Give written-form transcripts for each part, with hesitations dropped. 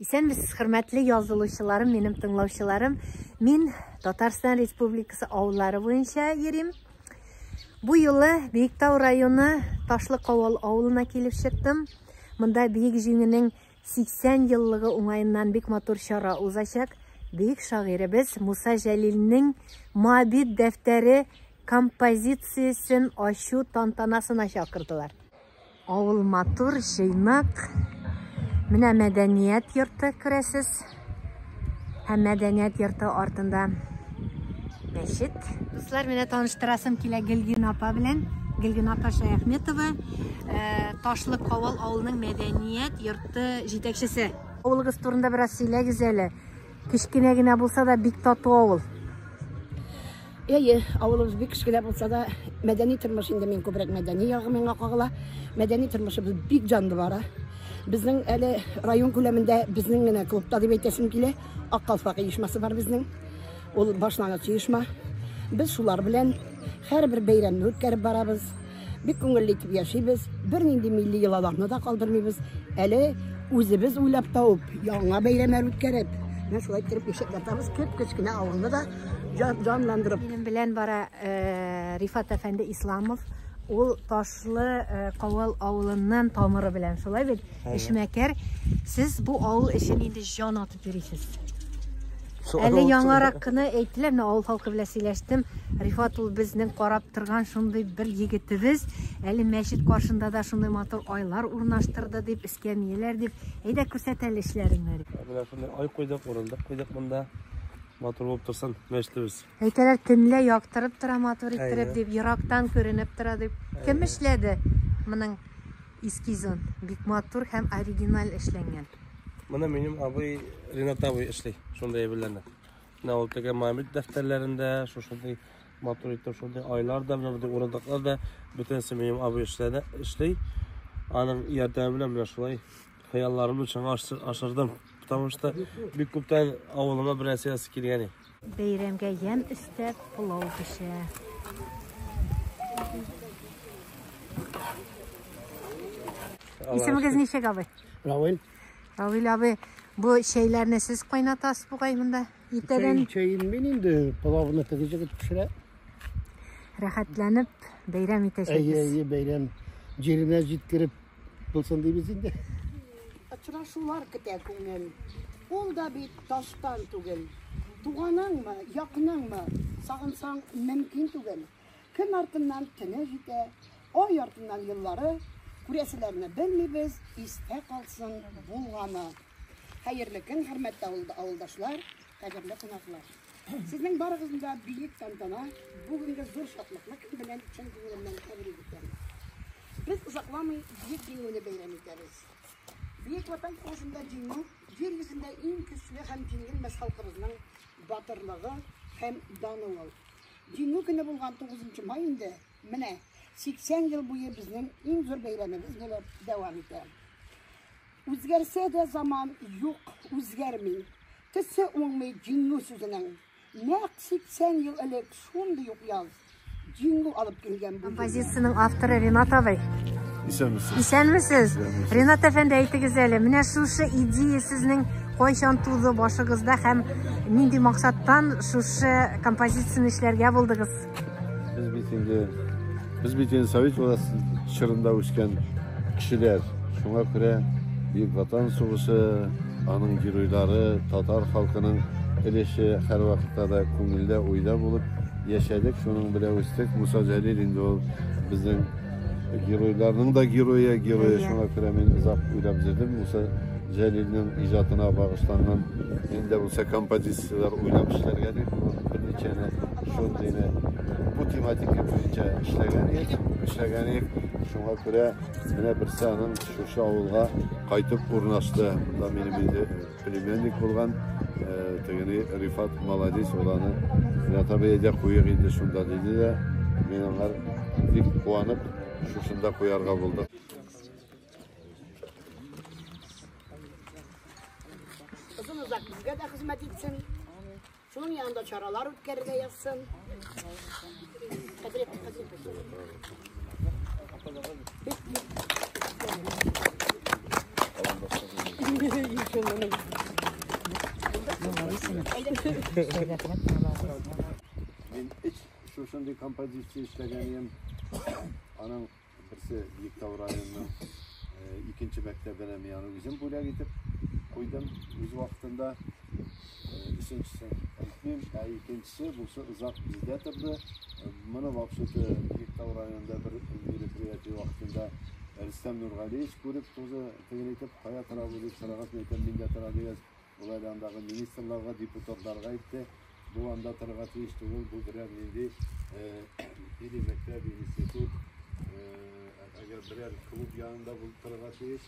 Исәнбез, хөрмәтле язылучыларым, минем тыңлаучыларым. Мин Татарстан Республикасы авыллары буенча йөрим. Бу юлы Биектау районы Ташлыкавыл авылына килеп чыктым. Монда Биек җиңгенең 80 еллыгы уңаеннан бик матур чара узачак. Бөек шагыйребез Муса Җәлилнең Моабит дәфтәре композициясен ачу тантанасына чакырдылар. Авыл матур, җыйнак. Менә мәдәният йорты күрәсез. Һәм мәдәният йорты артында мәчет. Дуслар, менә таныштырасым килә Гөлгин апа белән. Гөлгин апа Шаяхметова, Ташлыкавыл авылының мәдәният йорты җитәкчесе. Авылыгыз турында бераз сөйләгез әле. Кичкенә генә булса да бик тату авыл. Авылыбыз бик кичкенә булса да мәдәни тормыш инде мин күбрәк мәдәни ягы миңа кагыла. Мәдәни тормышыбыз бик җанлы бара. Безнең әле район күләмендә безнең генә клубта дип әйтәсем килә. Аккалфак оешмасы бар безнең. Ул башлангыч оешма. Без шулар белән һәрбер бәйрәмне үткәреп барабыз. Бик күңелле итеп яшибез. Бернинди милли йолаларны да калдырмыйбыз. Әле үзебез уйлап тауып, яңа бәйрәмнәр үткәреп, менә шулай итеп яшәтәбез. Кечкенә авылны да җанландырып. Минем белән бара Рифат әфәнде Исламов. Ул Ташлыкавыл авылыннан тамыры белән. Шулай бит, эшмәкәр. Сез бу авыл өчен инде җан атып йөрисез. Әле яңарак кына әйтелә, авыл халкы белән сөйләштем. Рифат ул безнең карап торган шундый бер егетебез. Әле мәчет каршында да шундый матур айлар урнаштырды дип, эскәмияләр дип. Әйдә күрсәт әле эшләреңне. Менә шундый ай куйдык, урындык куйдык монда. Матур булып торсын мәчетебез. Әйтәләр, төнлә яктырып тора, матур иттереп дип, ерактан күренеп тора дип. Кем эшләде моның эскизын? Бик матур һәм оригинал эшләнгән. Менә минем абый Ринат абый эшли, шундай әйберләрне. Менә ул теге Моабит дәфтәрләрендә, шундый матур итеп, шундый айлар да, менә бу урындыклар да бөтенсе минем абый эшли. Аның ярдәме белән менә шулай хыялларымны чыңа ашырдым. Потому что бик күптән авылыма бер әсәсе килгән. Бәйрәмгә ям өстәп пулау пешә. Исемегез ничек, абый? Равил. Равил абый, бу чәйләрне сез кайнатасыз бугай монда? Иртәдән Чәйин мин инде палавны тегежек пешерә. Рәхәтләнеп бәйрәм итәчәкбез. Бәйрәм җиренә җиткереп булсын дибез инде. Очрашулар көтә күңел. Ул да бит таштан түгел. Туганыңмы, якыныңмы, сагынсаң мөмкин түгел. Көн артыннан төне җитә, ай артыннан еллары, күрәселәрне белмибез, истә калсын булганы. Хәерле көн, хөрмәтле авылдашлар, кадерле кунаклар. Сезнең барыгызны да биек тантана, бүгенге зур шатлыклы көн белән чын күңелемнән тәбрик итәм. Без узакламый биек җиңүне бәйрәм итәбез. Биек ватан сугышында җиңү, җир йөзендә иң көчле һәм җиңелмәс халкыбызның батырлыгы һәм даны ул. Җиңү көне булган 9 май инде, менә 80 ел буе безнең иң зур бәйрәмебез булып дәвам итә. Үзгәрсә дә заман юк, үзгәрми. Төсе уңмый җиңү сүзенең. Нәкъ 80 ел элек шундый ук яз җиңү алып килгән бу. Композицияның авторы Ринат абый. Исәнмесез? Ринат әфәнде, әйтегез әле, менә шушы идея сезнең кайчан туды башыгызда һәм нинди максаттан шушы композицияны эшләргә булдыгыз? Без бит инде Совет чорында үскән кешеләр. Шуңа күрә Бөек Ватан сугышы, аның геройлары, татар халкының өлеше һәр вакытта да күңелдә, уйда булып яшәдек. Шуның белән үстек. Муса Җәлил инде ул безнең геройларның да герое. Шуңа күрә мин узап уйлап җирдем. Муса Җәлилнең иҗатына багышланган инде булса композицияләр уйлап эшләргә дип, берничәне шундый бу тематика буенча эшләгән идек. Шуңа күрә менә берсе аның шушы авылга кайтып урнашты. Монда минем инде племянник булган тегене Рифат молодец, уланы ятабыйда куйыр инде шунда диде дә, мин аңар бик куанып шушында куярга булдым. Uzun-uzak bizge de hizmet etsin. Şunun yanında çaralar ütkerde yazsın. Kadir et. Men hiç şunday kompozitsiya ishlaganım. Anam birisi Biktau rayonunun ikinci maktabına yani bizim buraya gidip koydum. Öz vaqtında üçüncüsü aytmayayım, ikincisi bulsa uzak bizde turdi. Mana vaqtda Biktau rayonunda bir merofriyatsiya vaqtında Rüstem Nurgaliyev ko'rib o'zi tegilib hayot tarafı saragat mekan minda tarafı ularandagi ministerlarga deputatlarga aytdi. Bu anda tarafı iştiği bu birer endi bir maktab institut agar birer klub yanında bu tarafı iş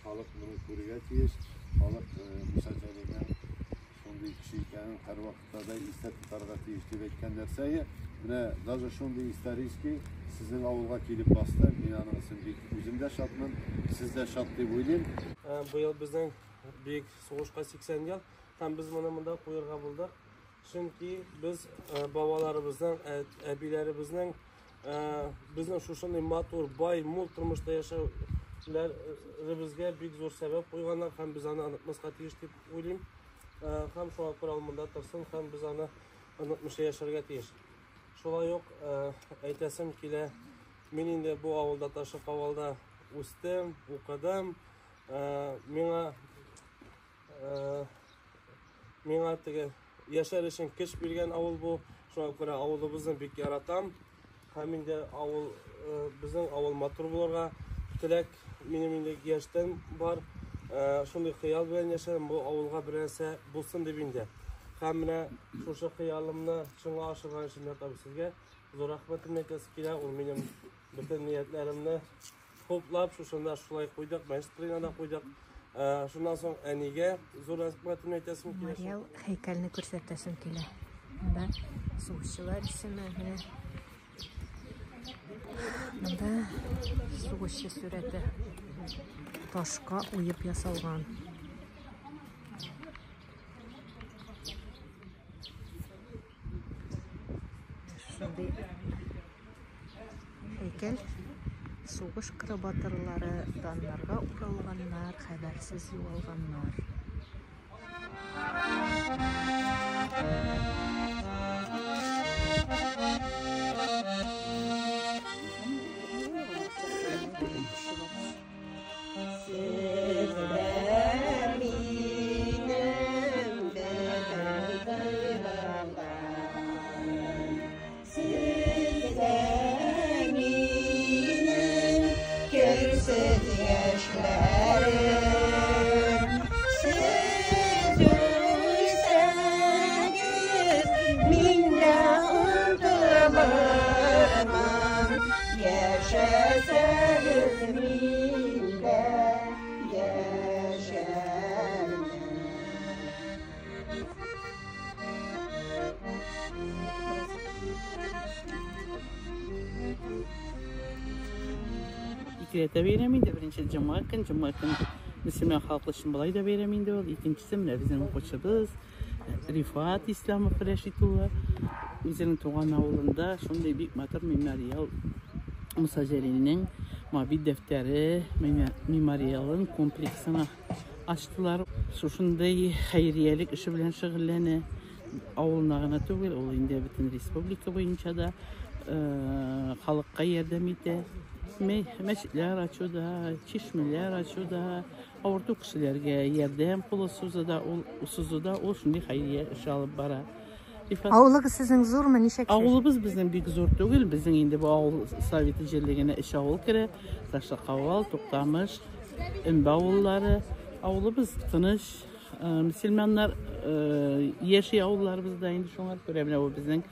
halk bunu ko'rgach halk müsaadelegan shunday kishi ekan har vaqtda da istat tarafı iş deb aytgan narsaga mana даже shunday istariyski sizin avulga kelip bastı. Binanızın özümde şatman, siz de şat deb o'ylayman. Bu yıl bizning büyük soğuşqa 80 yıl. Tam biz mana bunda qo'yirga bo'ldik. Chunki biz bobolarimizdan, abilarimizdan bizning shu shunday motor, boy, mo'l turmushda yashaularimizga büyük zo'r sabab qo'yganlar ham biz ani unutmasga tegish deb o'ylayman. Ham shu qurolmanda tursin, ham biz ani unutmashda yasharga tegish. Şolay yok, aytasım ki men endi bu avulda Taşlık avulda o'sdim, o'qidim. Menga yashar uchun kuch bergan avul bu. Shunga ko'ra avulimizni bek yaratam. Ham endi avul bizning avul motor bo'larga tilak mening yoshdan bor. Shunday xayol bilan yashadim, bu avulga bir narsa bo'lsin deb endi. Hamına şu xayolimni chinga oshirgan uchun tabii sizga zo'r rahmatimni aytasiz kelar. U mening bütün niyatlarimni to'plab shunda shulay qo'ydik, majlisda qo'ydik. Shundan so'ng aniga zo'r rahmatimni aytasim kelar. Marial haykalni ko'rsatasım kelar. Bunda sug'ushchilar ismi, bunda sug'ushchi surati toshqa o'yib yasalgan. Şunday heykel soğuş kırbatırları danlarga uralganlar, habersiz yo'alganlar. İkilete veremeydi. Birinci Cuma gün Müslüman halkı için balay da veremeydi. İkincisi bizim koçumuz Rifat İslam'ı Freşitullah. Bizim Tuğan avulunda şunday büyük motor Memorial Musaceli'nin bir defteri Memorial'ın kompleksini açtılar. Şunday hayriyelik işi bilen şıgırlarını avullarına tügül. O indi bütün Respublika boyunca da halkka yardım etti. Meşitler açıda, çeşmeler açıda, orta kişilerge yardım pulu da o şunday hayriye iş alıp bara. Avuluk sizin zor mu? Neşe kişi? Avulumuz bizim büyük zor değil. Bizim indi bu avul Sovet icerliğine iş avul kere. Taşlık avul, Toktamış, Ümbe avulları. Avulumuz tanış. Müslümanlar yaşay avullarımızda indi şunlar görevine o bizim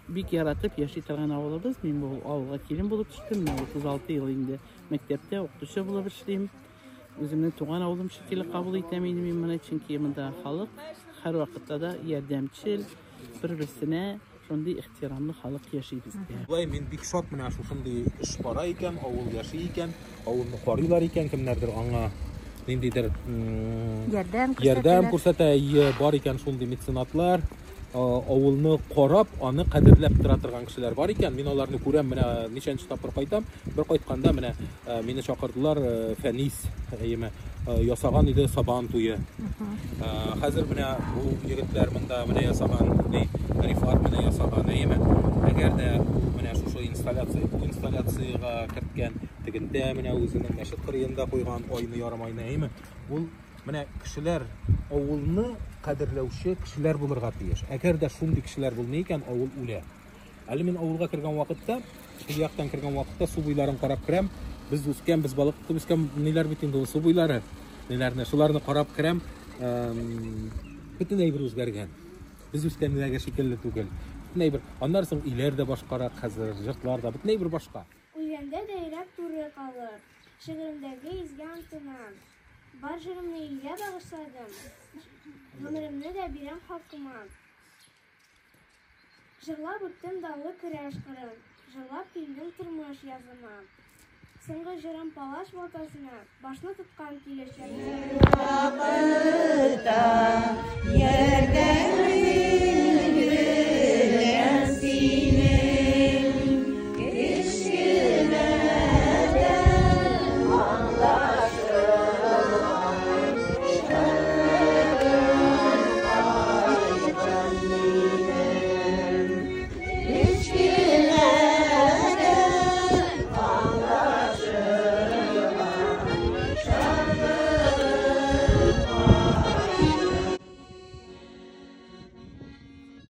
büyük yaratıp yaşaytıran avulumuz. Ben bu avula kelin bulup çıktım. 36 yıl indi mektepte okutuşa bulup işleyim. Özümden tuğan avulum şekilde kabul etemeydim bana çünkü yanımda halk her vakitte da yardımcı bir-birisine şunday ihtiramlı halk yaşayıp bizde. Vay men bik şat mana şunday iş bara ekan, avul yaşay ekan, avulni qoriylar ekan kimlardir anga nendidir yordam ko'rsatay bor ekan şunday mesenatlar avulni qorab, onu qadrlab tura turgan kishilar bor ekan. Men ularni ko'ram, mana nechanchi topir qaytam. Bir qaytganda mana meni chaqirdilar Fanis, ясаган иде Сабан туе. Хәзер менә бу егетләр монда менә ясаган, Рифат менә ясаган әйме. Әгәр дә менә шушы инсталляцияга керткән тегендә менә үзенең мәчет кырыенда куйган айны ярымайны әйме. Ул менә кешеләр авылны кадерләүче кешеләр булырга тиеш. Әгәр дә шундый кешеләр булмый икән, авыл үлә. Әле мин авылга кергән вакытта, шул яктан кергән вакытта су буйларын карап керәм. Biz үскән, без балык тотып үскән ниләр бит инде ул су буйлары. Ниләрне, шуларны карап керәм. Бөтен әйбер үзгәргән. Без үскәннәргә шикелле түгел. Бөтен әйбер. Аннан соң иләр дә башкарак хәзер, йортлар да бөтен әйбер башка. Үлгәндә дә туры калыр. Шигыремдәге изгән тынам. Бар җырымны илгә багышладым. Гомеремне дә бирәм халкыма. Җырлап үттем даллы көрәш кырын. Җырлап килдем тормыш языма. Соңгы җырым палаш ватасына, башны тоткан киләчәкне.